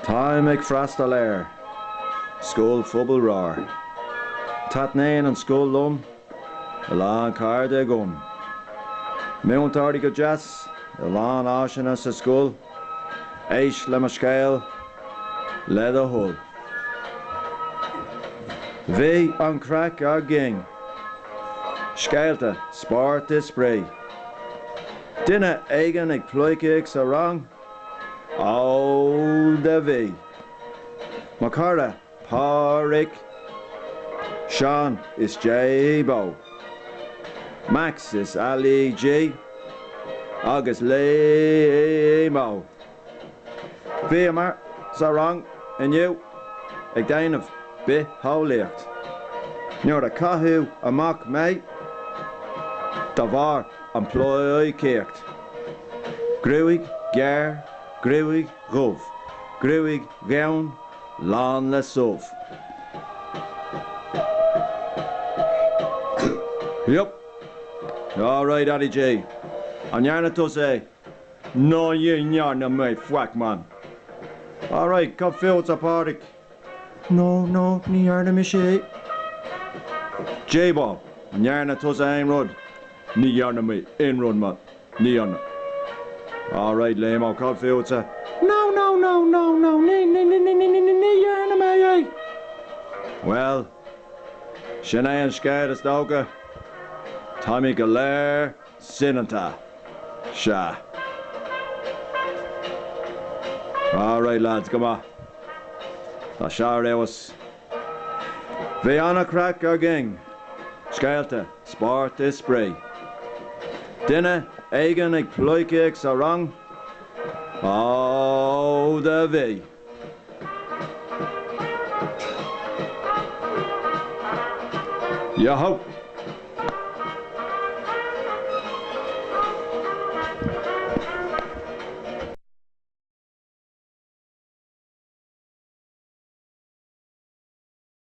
Time ag frastal air, Scoil fubble roar. Tatnain and Scoil lum, a lan card ag Mount ardi go jas, a lan ashana sa Scoil, Eish le Scoil, le the hull. Vi an Craic againn, Scailte sport is spray. Dinne againn ag ploike sa rang, O de vi. Macara Craic, Sean is J-Bo. Max is Ali G. Agus Lemo. Vi amar sa rang and you ag dain of bi holiacht. Nuair a cahu amach mei, da var an ploi ceacht. Gruig ger, gruig rov, gruig gaun, lan le sov. Yup. All right, Addy J. An yarna to say, no ye yarna me fwack man. All right, come fields a partic. No, ni yarna me she. J-Ball, an yarna to say rod. Ni yarna me in run man. Ni yarna. All right, Lemo, come fields a. No, ni yarna me. Well, Shanae and Scared is Doga. Tommy Galer, Sinanta. Sha. All right, lads, come on. The Shah was. Vianna Craic againn, Scailte, sport is spray. Dinne, againn ag ploike sa rang. O de vi. Yo ho.